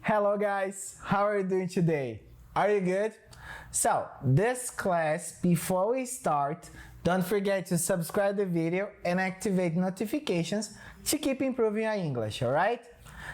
Hello guys, how are you doing today? Are you good? So, this class, before we start, don't forget to subscribe the video and activate notifications to keep improving your English, alright?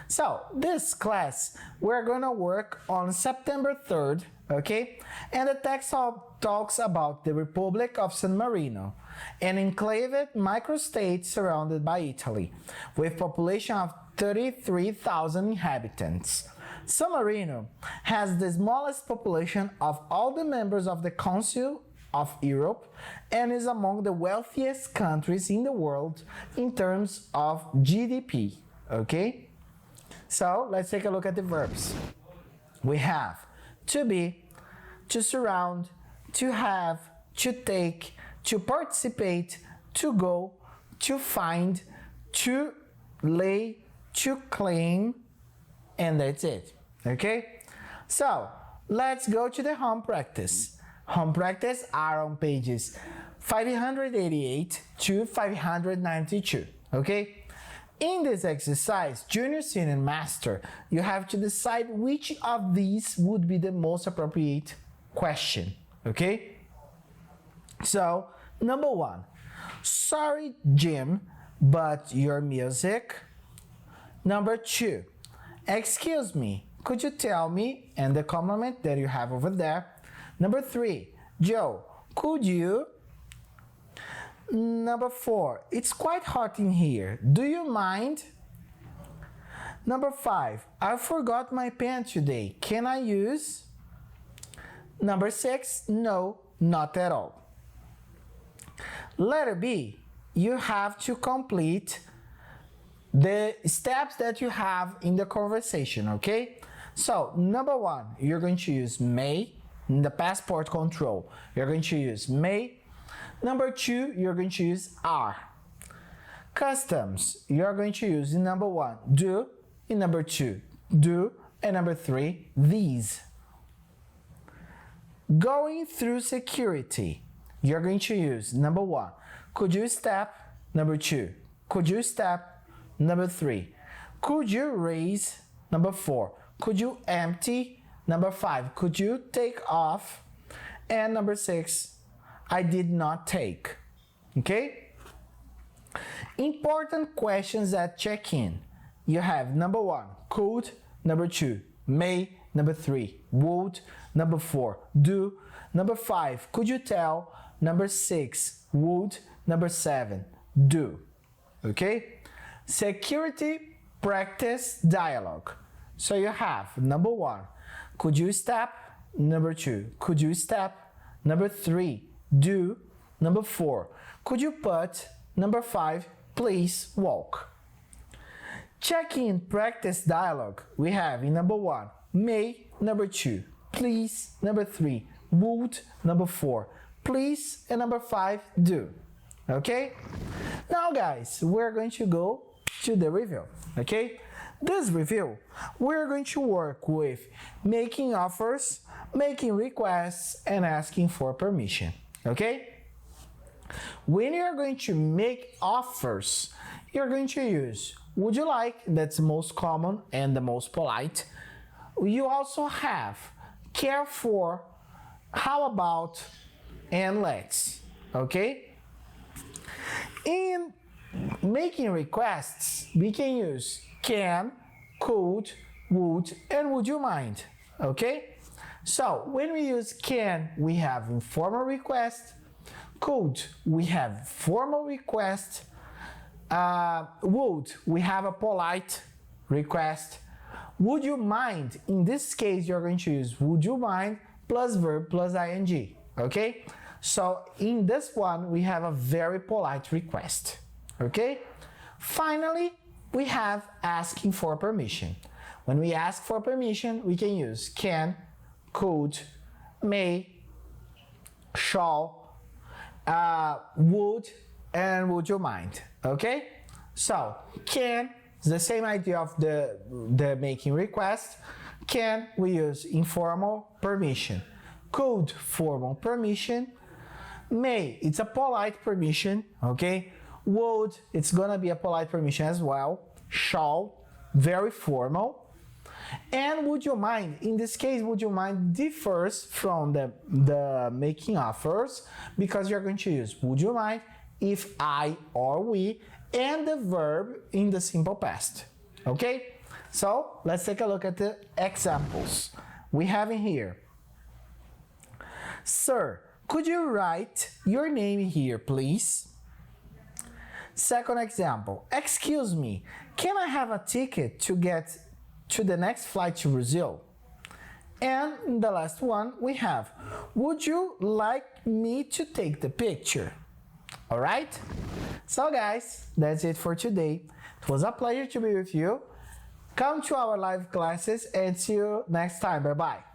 So, this class, we're gonna work on September 3rd, okay? And the text talks about the Republic of San Marino, an enclaved microstate surrounded by Italy, with population of 33,000 inhabitants. San Marino has the smallest population of all the members of the Council of Europe and is among the wealthiest countries in the world in terms of GDP, okay? So, let's take a look at the verbs. We have to be, to surround, to have, to take, to participate, to go, to find, to lay, to claim, and that's it, okay? So, let's go to the home practice. Home practice are on pages 588 to 592, okay? In this exercise, junior, senior, and master, you have to decide which of these would be the most appropriate question, okay? So, number one, sorry, Jim, but your music. Number two, excuse me, could you tell me, and the compliment that you have over there. Number three, Joe, could you? Number four, it's quite hot in here. Do you mind? Number five, I forgot my pen today. Can I use? Number six, no, not at all. Letter B, you have to complete the steps that you have in the conversation, okay? So, number one, you're going to use may in the passport control. You're going to use may. Number two, you're going to use are. Customs, you're going to use in number one, do, in number two, do, and number three, these. Going through security, you're going to use number one, could you step? Number two, could you step? Number three, could you raise? Number four, could you empty? Number five, could you take off? And number six, I did not take. Okay? Important questions at check-in. You have number one, could. Number two, may. Number three, would. Number four, do. Number five, could you tell? Number six, would. Number seven, do. Okay? Security practice dialogue. So you have number one, could you step? Number two, could you step? Number three, do. Number four, could you put? Number five, please walk. Check-in practice dialogue. We have in number one, may. Number two, please. Number three, would. Number four, please. And number five, do. Okay? Now guys, we're going to go to the review, okay? This review, we're going to work with making offers, making requests, and asking for permission, okay? When you're going to make offers, you're going to use would you like, that's the most common and the most polite. You also have care for, how about, and let's, okay? In making requests, we can use can, could, would, and would you mind, okay? So, when we use can, we have informal request. Could, we have formal request. Would, we have a polite request. Would you mind? In this case, you're going to use would you mind plus verb plus ing, okay? So, in this one, we have a very polite request, okay? Finally, we have asking for permission. When we ask for permission, we can use can, could, may, shall, would, and would you mind, okay? So, can is the same idea of the making request. Can, we use informal permission. Could, formal permission. May, it's a polite permission, okay? Would, it's gonna be a polite permission as well. Shall, very formal. And would you mind, in this case, would you mind differs from the making offers, because you're going to use would you mind, if I or we, and the verb in the simple past. Okay? So let's take a look at the examples we have in here. Sir, could you write your name here, please? Second example, excuse me, can I have a ticket to get to the next flight to Brazil? And the last one we have, would you like me to take the picture? All right? So guys, that's it for today. It was a pleasure to be with you. Come to our live classes and see you next time. Bye-bye.